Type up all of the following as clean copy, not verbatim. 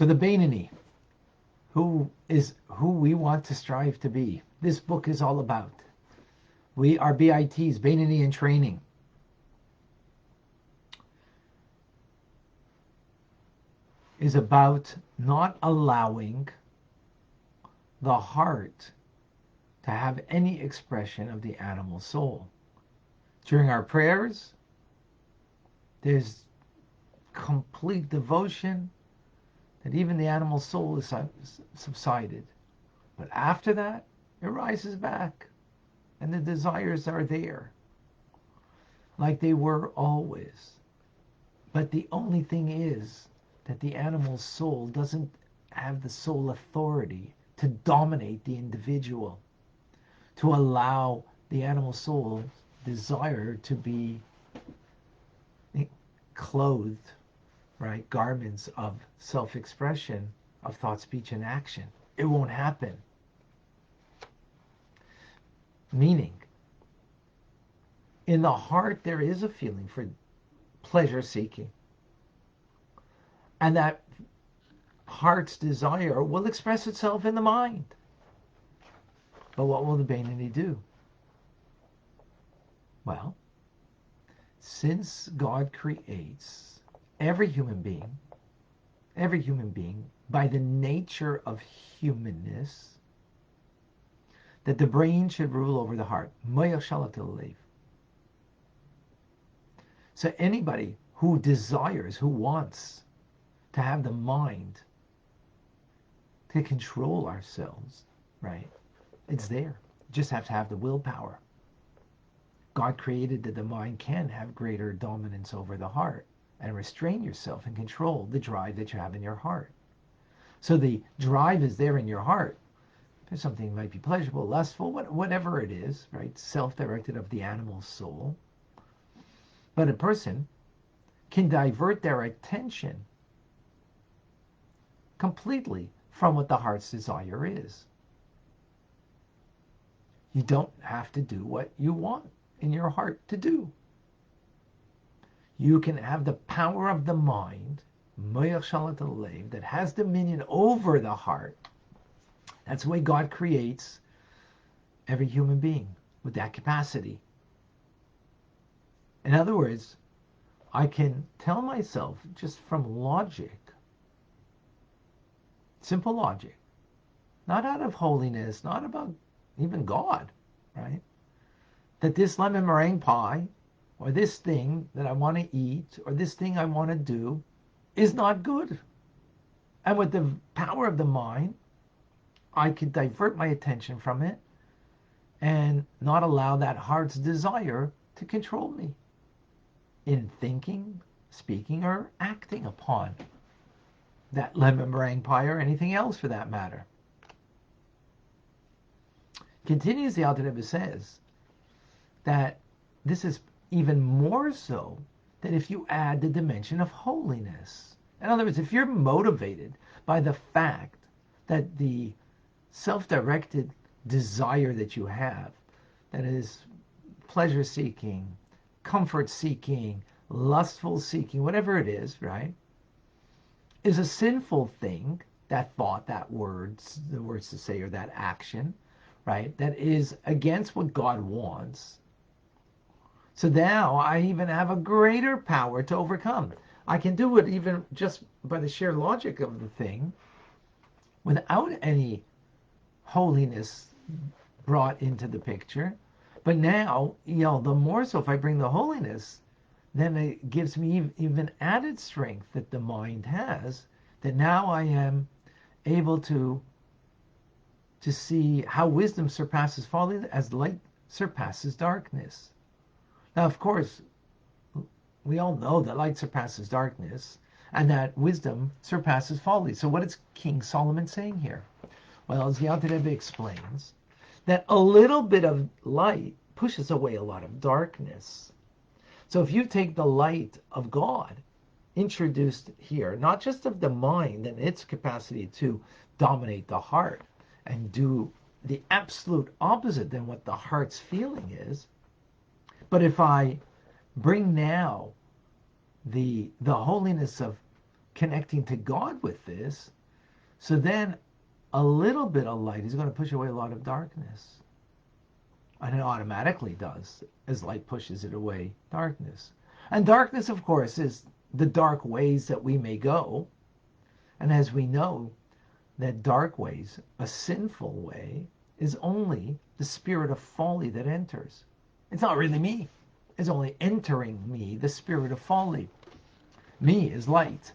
So the Beinoni, who we want to strive to be, this book is all about. We are BITs, Beinoni in training. Is about not allowing the heart to have any expression of the animal soul. During our prayers, there's complete devotion that even the animal soul is subsided. But after that, it rises back and the desires are there like they were always. But the only thing is that the animal soul doesn't have the soul authority to dominate the individual, to allow the animal soul's desire to be clothed, right, garments of self-expression, of thought, speech, and action. It won't happen. Meaning, in the heart there is a feeling for pleasure seeking. And that heart's desire will express itself in the mind. But what will the Beinoni do? Well, since God creates every human being, by the nature of humanness, that the brain should rule over the heart. So anybody who desires, who wants to have the mind to control ourselves, right? It's there. You just have to have the willpower. God created that the mind can have greater dominance over the heart and restrain yourself and control the drive that you have in your heart. So the drive is there in your heart. There's something that might be pleasurable, lustful, whatever it is, right? Self-directed of the animal soul. But a person can divert their attention completely from what the heart's desire is. You don't have to do what you want in your heart to do. You can have the power of the mind, that has dominion over the heart. That's the way God creates every human being, with that capacity. In other words, I can tell myself just from logic, simple logic, not out of holiness, not about even God, right? That this lemon meringue pie, or this thing that I want to eat, or this thing I want to do, is not good. And with the power of the mind, I could divert my attention from it and not allow that heart's desire to control me in thinking, speaking, or acting upon that lemon meringue pie or anything else for that matter. Continues, the Alter Rebbe says that this is even more so that if you add the dimension of holiness. In other words, if you're motivated by the fact that the self-directed desire that you have, that is pleasure seeking, comfort seeking, lustful seeking, whatever it is, right, is a sinful thing, that thought, that words, the words to say, or that action, right, that is against what God wants. So now I even have a greater power to overcome. I can do it even just by the sheer logic of the thing without any holiness brought into the picture. But now, the more so if I bring the holiness, then it gives me even added strength that the mind has, that now I am able to see how wisdom surpasses folly as light surpasses darkness. Now, of course, we all know that light surpasses darkness and that wisdom surpasses folly. So what is King Solomon saying here? Well, as the Alter Rebbe explains, that a little bit of light pushes away a lot of darkness. So if you take the light of God introduced here, not just of the mind and its capacity to dominate the heart and do the absolute opposite than what the heart's feeling is, but if I bring now the holiness of connecting to God with this. So then a little bit of light is going to push away a lot of darkness. And it automatically does, as light pushes it away, darkness. And darkness, of course, is the dark ways that we may go. And as we know, that dark ways, a sinful way, is only the spirit of folly that enters. It's not really me. It's only entering me, the spirit of folly. Me is light.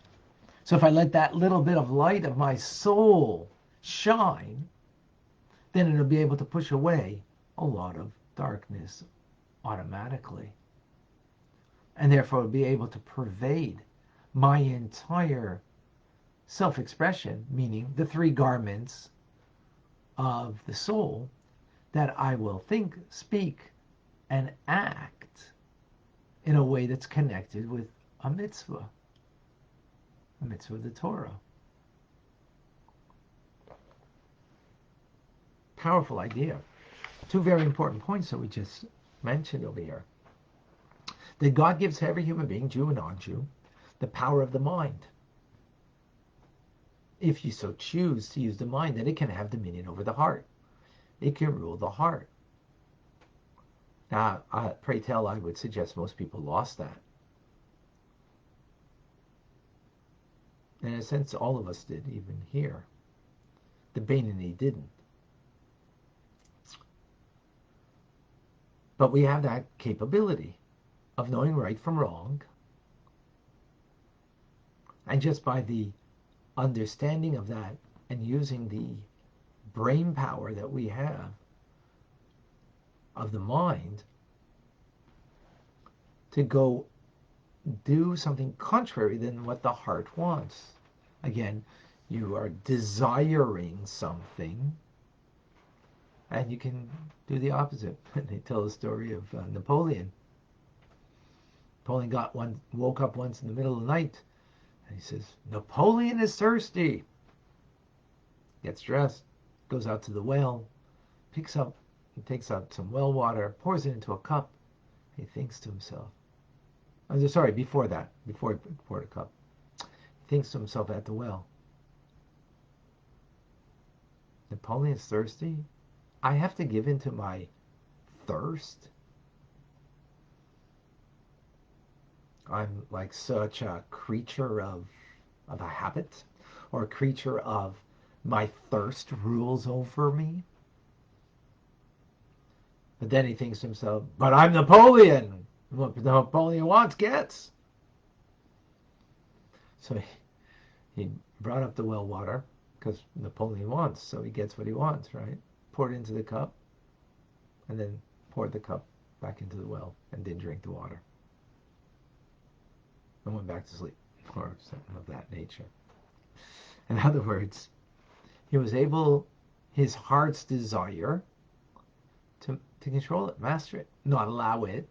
So if I let that little bit of light of my soul shine, then it'll be able to push away a lot of darkness automatically. And therefore it'll be able to pervade my entire self-expression, meaning the three garments of the soul, that I will think, speak, and act in a way that's connected with a mitzvah of the Torah. Powerful idea. Two very important points that we just mentioned over here. That God gives every human being, Jew and non-Jew, the power of the mind. If you so choose to use the mind, then it can have dominion over the heart. It can rule the heart. Now, pray tell, I would suggest most people lost that. In a sense, all of us did, even here. The Beinoni didn't. But we have that capability of knowing right from wrong. And just by the understanding of that and using the brain power that we have of the mind to go do something contrary than what the heart wants. Again, you are desiring something, and you can do the opposite. They tell the story of Napoleon. Napoleon woke up once in the middle of the night, and he says, "Napoleon is thirsty." Gets dressed, goes out to the well, takes out some well water, pours it into a cup. He thinks to himself, before he poured a cup, he thinks to himself at the well, Napoleon's thirsty? I have to give in to my thirst? I'm like such a creature of a habit, or a creature of my thirst rules over me. But then he thinks to himself, but I'm Napoleon. What Napoleon wants, gets. So he brought up the well water, because Napoleon wants, so he gets what he wants, right? Poured it into the cup, and then poured the cup back into the well, and didn't drink the water. And went back to sleep, or something of that nature. In other words, he was able, his heart's desire, to control it, master it, not allow it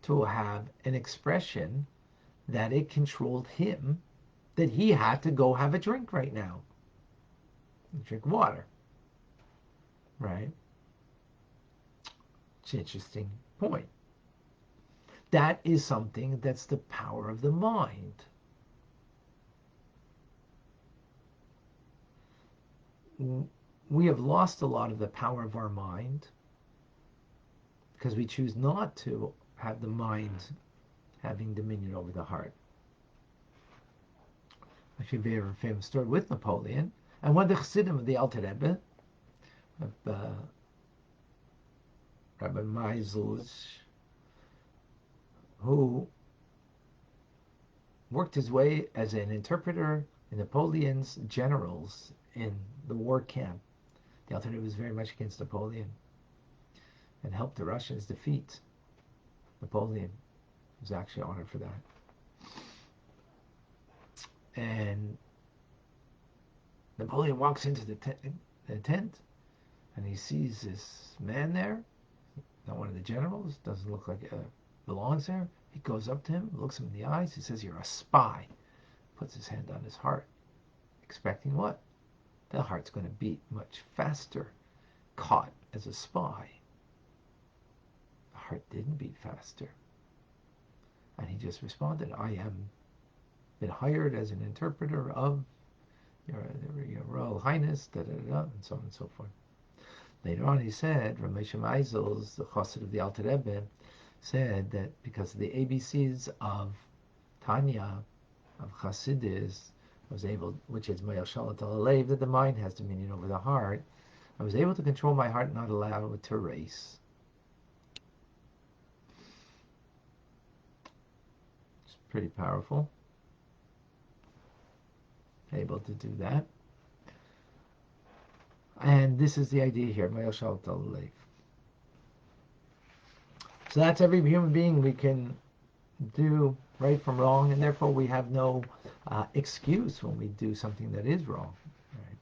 to have an expression that it controlled him, that he had to go have a drink right now. Drink water. Right? It's an interesting point. That is something that's the power of the mind. We have lost a lot of the power of our mind because we choose not to have the mind having dominion over the heart. Actually, a very famous story with Napoleon. And one of the Chassidim of the Alter Rebbe, Rabbi Meisels, who worked his way as an interpreter in Napoleon's generals in the war camp. The Alter Rebbe was very much against Napoleon and helped the Russians defeat Napoleon. He was actually honored for that. And Napoleon walks into the tent, and he sees this man there, not one of the generals, doesn't look like it belongs there. He goes up to him, looks him in the eyes, he says, "You're a spy." Puts his hand on his heart, expecting what? The heart's going to beat much faster, caught as a spy. The heart didn't beat faster. And he just responded, "I am been hired as an interpreter of your Royal Highness, da da da, and so on and so forth. Later on, he said, Rabbi Meisels, the Chassid of the Alter Rebbe, said that because of the ABCs of Tanya, of Chassidus, was able, which is Mayel Shalat Alev, that the mind has dominion over the heart. I was able to control my heart and not allow it to race. It's pretty powerful. Able to do that. And this is the idea here, Mayel Shalat Alev. So that's every human being. We can do right from wrong, and therefore we have no excuse when we do something that is wrong. Right?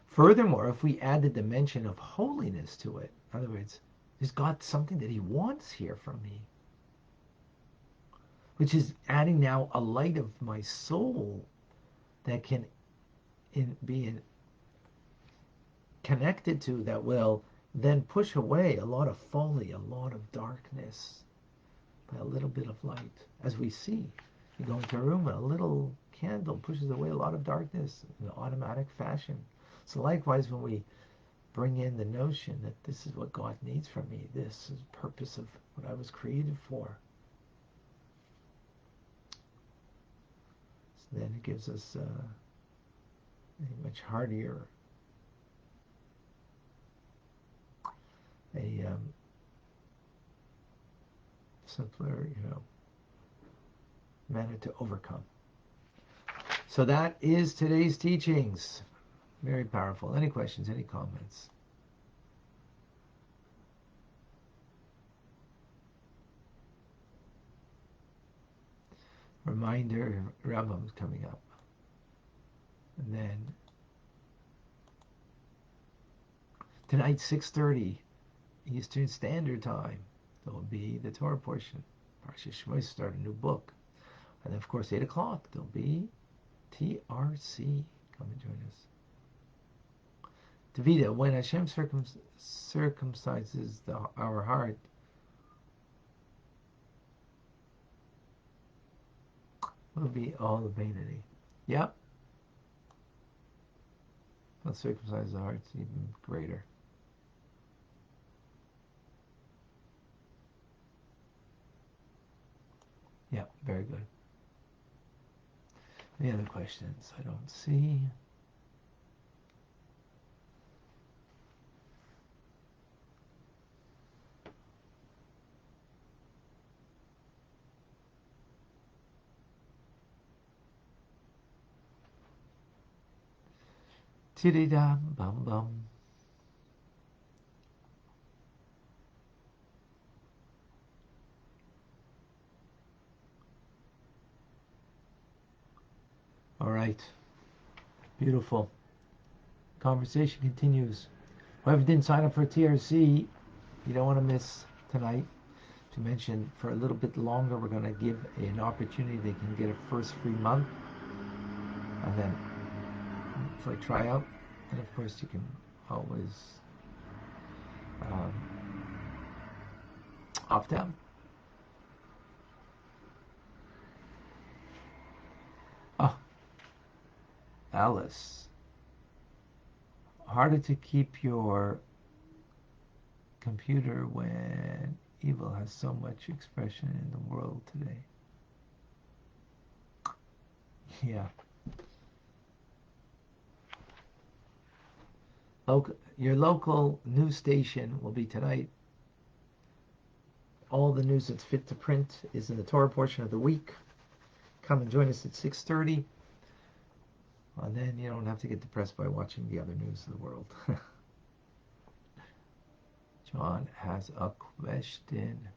Furthermore, if we add the dimension of holiness to it, in other words, there's God something that He wants here from me, which is adding now a light of my soul that can be connected to, that will then push away a lot of folly, a lot of darkness, by a little bit of light. As we see, you go into a room and a little candle pushes away a lot of darkness in an automatic fashion. So likewise, when we bring in the notion that this is what God needs from me, this is the purpose of what I was created for, so then it gives us a much heartier, a simpler, manner to overcome. So that is today's teachings. Very powerful. Any questions, any comments? Reminder, Rambam's coming up. And then tonight, 6:30 Eastern Standard Time, there will be the Torah portion. Parsha Shmos start a new book. And then, of course, 8 o'clock, there'll be TRC. Come and join us. Davida, when Hashem circumcises our heart, will be all the vanity. Yep. He'll circumcise the hearts even greater. Yeah, very good. Any other questions? I don't see. Tidida bum bum. All right. Beautiful. Conversation continues. Whoever didn't sign up for TRC, you don't want to miss tonight. To mention, for a little bit longer, we're going to give an opportunity. They can get a first free month, and then for a tryout. And of course, you can always opt out. Oh, Alice. Harder to keep your computer when evil has so much expression in the world today. Yeah. Your local news station will be tonight. All the news that's fit to print is in the Torah portion of the week. Come and join us at 6:30. And then you don't have to get depressed by watching the other news of the world. John has a question.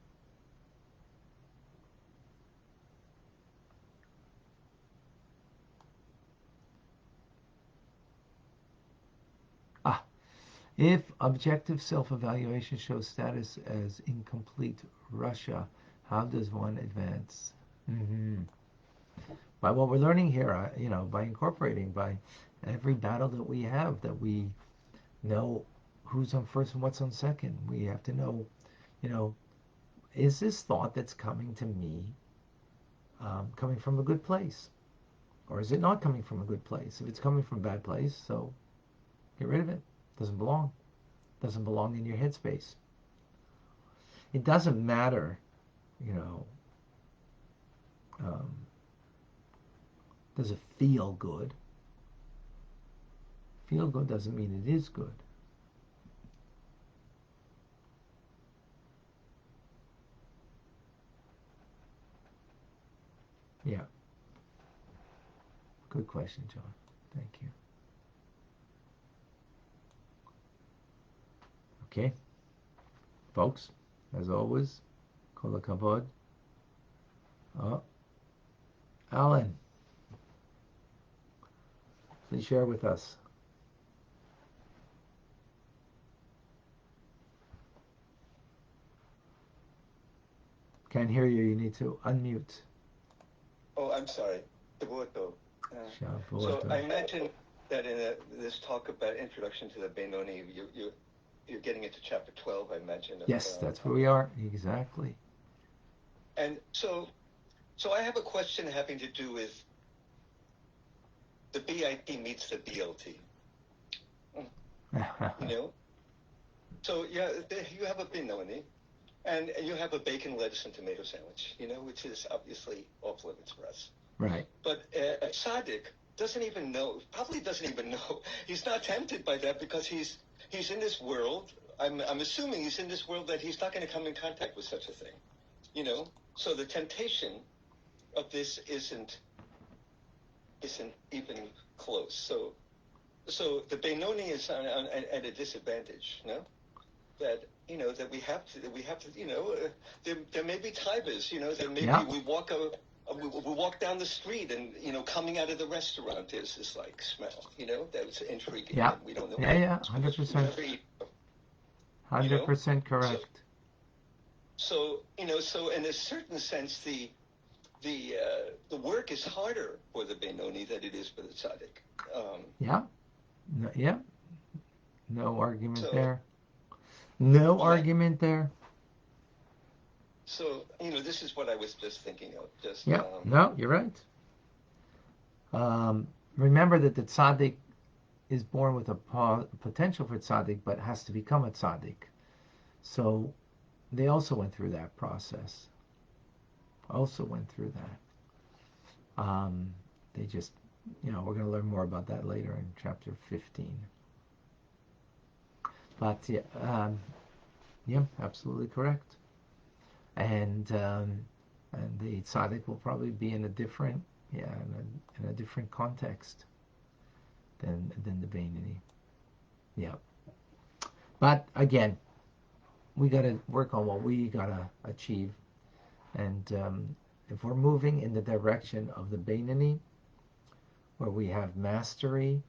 If objective self-evaluation shows status as incomplete Russia, how does one advance? By what we're learning here, by incorporating, by every battle that we have, that we know who's on first and what's on second. We have to know, is this thought that's coming to me coming from a good place? Or is it not coming from a good place? If it's coming from a bad place, so get rid of it. Doesn't belong. Doesn't belong in your headspace. It doesn't matter, you know, does it feel good? Feel good doesn't mean it is good. Yeah. Good question, John. Thank you. Okay. Folks, as always, kol hakavod. Oh, Alan, please share with us. Can't hear you. You need to unmute. Oh, I'm sorry. So I imagine that in this talk about introduction to the Benoni, you're getting into chapter 12, I imagine. Yes, that's where we are. Exactly. And so I have a question having to do with the BIP meets the BLT. You know? So yeah, you have a Benoni, and you have a bacon, lettuce, and tomato sandwich, you know, which is obviously off limits for us. Right. But a tzaddik probably doesn't even know. He's not tempted by that because he's in this world. I'm assuming he's in this world that he's not going to come in contact with such a thing, you know. So the temptation of this isn't even close. So the Benoni is at a disadvantage, no? That you know that we have to you know there may be taivas, you know, that maybe we walk down the street and, you know, coming out of the restaurant there's this like smell, you know, that's intriguing. Yeah. We don't know. Yeah, 100%. 100% correct. So you know, so in a certain sense, the work is harder for the Benoni than it is for the tzaddik. Yeah. No argument there. No argument there. So, you know, this is what I was just thinking of. No, you're right. Remember that the tzaddik is born with a potential for tzaddik, but has to become a tzaddik. So they also went through that process. They just, you know, we're going to learn more about that later in chapter 15. But yeah, absolutely correct. And the tzaddik will probably be in a different, in a different context than the Beinoni. Yeah. But again, we got to work on what we got to achieve. And if we're moving in the direction of the Beinoni, where we have mastery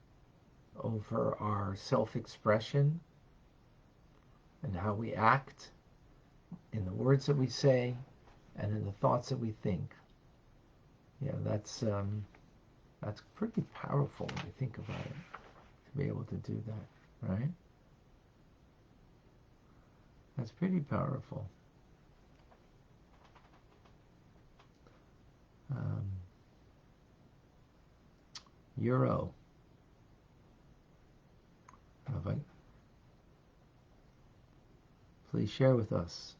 over our self-expression and how we act, in the words that we say, and in the thoughts that we think. Yeah, that's pretty powerful when you think about it, to be able to do that, right? That's pretty powerful. Euro. Rabbi, please share with us.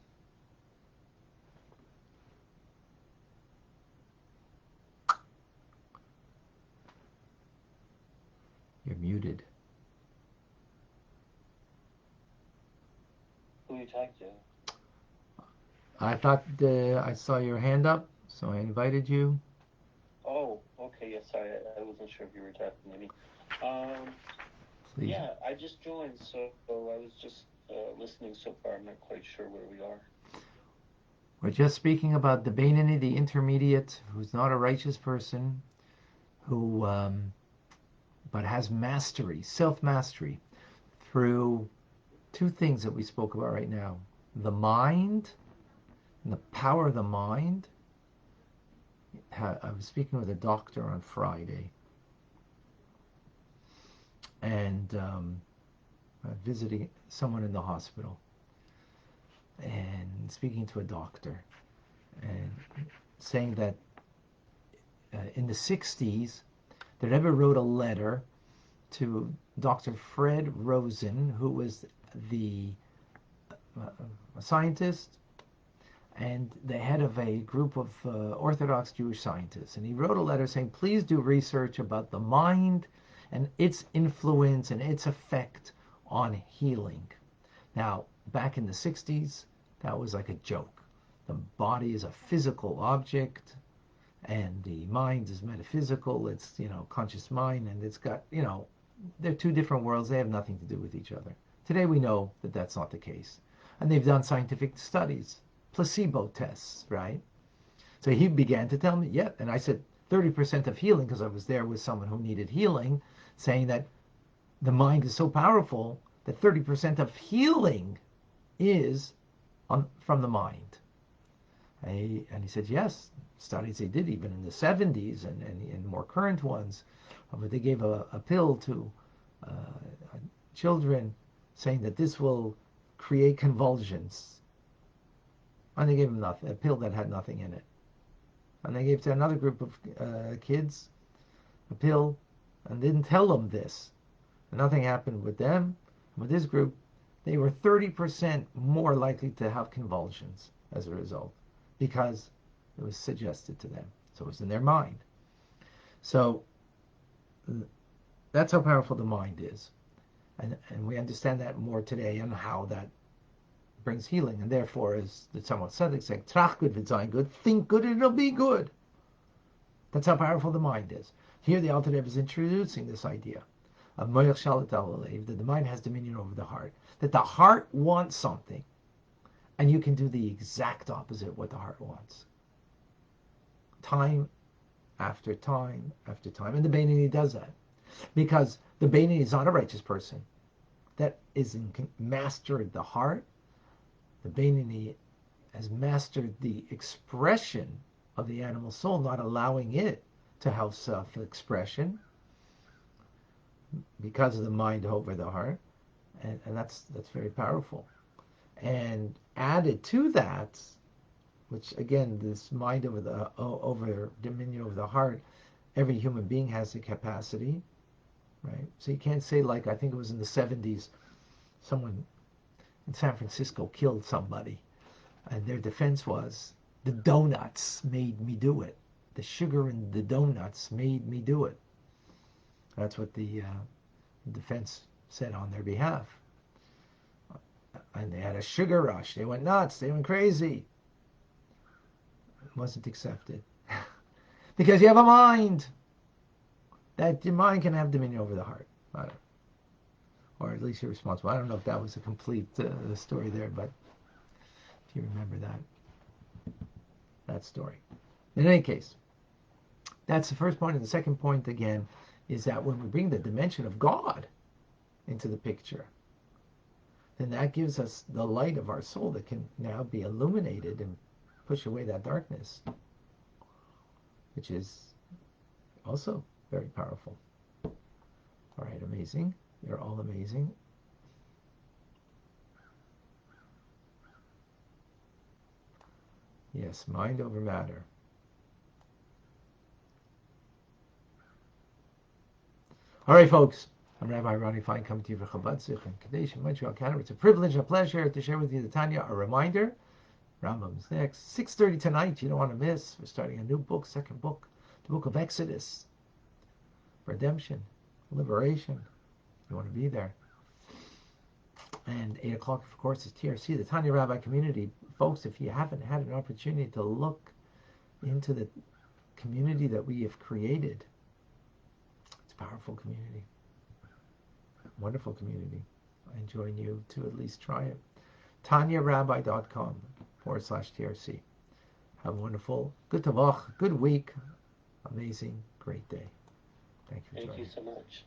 You're muted. Who are you talking to? I thought I saw your hand up, so I invited you. Oh, okay. Yeah, sorry. I wasn't sure if you were talking to me. Please. Yeah, I just joined, so I was just listening so far. I'm not quite sure where we are. We're just speaking about the Beinoni, the intermediate, who's not a righteous person, who but has mastery, self-mastery, through two things that we spoke about right now: the mind, and the power of the mind. I was speaking with a doctor on Friday, and visiting someone in the hospital, and speaking to a doctor, and saying that in the 60s, the Rebbe wrote a letter to Dr. Fred Rosen, who was the a scientist and the head of a group of Orthodox Jewish scientists. And he wrote a letter saying, please do research about the mind and its influence and its effect on healing. Now, back in the 60s, that was like a joke. The body is a physical object and the mind is metaphysical. It's, conscious mind, and it's got, they're two different worlds. They have nothing to do with each other. Today we know that that's not the case. And they've done scientific studies, placebo tests, right? So he began to tell me, yeah, and I said 30% of healing, because I was there with someone who needed healing, saying that the mind is so powerful that 30% of healing is from the mind. And he said, yes, studies they did even in the 70s and more current ones, but they gave a pill to children saying that this will create convulsions. And they gave them nothing, a pill that had nothing in it. And they gave to another group of kids a pill and didn't tell them this. And nothing happened with them. With this group, they were 30% more likely to have convulsions as a result, because it was suggested to them. So it was in their mind. So that's how powerful the mind is. And we understand that more today and how that brings healing. And therefore, as the Tzemach Tzedek said, trach good v'zayin good, think good and it'll be good. That's how powerful the mind is. Here the Alter Rebbe is introducing this idea of moyach shalit al halev, that the mind has dominion over the heart, that the heart wants something, and you can do the exact opposite of what the heart wants. Time after time after time. And the Beinoni does that. Because the Beinoni is not a righteous person that is mastered the heart. The Beinoni has mastered the expression of the animal soul, not allowing it to have self-expression because of the mind over the heart. And that's very powerful. And added to that, which again, this mind over dominion over the heart, every human being has the capacity, right? So you can't say, like, I think it was in the 70s, someone in San Francisco killed somebody, and their defense was, the donuts made me do it. The sugar in the donuts made me do it. That's what the defense said on their behalf. And they had a sugar rush. They went nuts. They went crazy. It wasn't accepted. Because you have a mind. That your mind can have dominion over the heart. Or at least you're responsible. I don't know if that was a complete story there, but if you remember that story. In any case, that's the first point. And the second point, again, is that when we bring the dimension of God into the picture, then that gives us the light of our soul that can now be illuminated and push away that darkness, which is also very powerful. All right, amazing. You're all amazing. Yes, mind over matter. All right, folks. I'm Rabbi Ronnie Fine, coming to you for Chabad Zich and Kadesh in Montreal, Canada. It's a privilege, a pleasure to share with you the Tanya. A reminder, Rambam's next, 6:30 tonight. You don't want to miss. We're starting a new book, second book, the book of Exodus. Redemption, liberation. You want to be there. And 8 o'clock, of course, is TRC, the Tanya Rabbi community. Folks, if you haven't had an opportunity to look into the community that we have created, it's a powerful community. Wonderful community. I join you to at least try it. TanyaRabbi.com/TRC. Have a wonderful, good tavach, good week, amazing, great day. Thank you for joining. Thank you so much.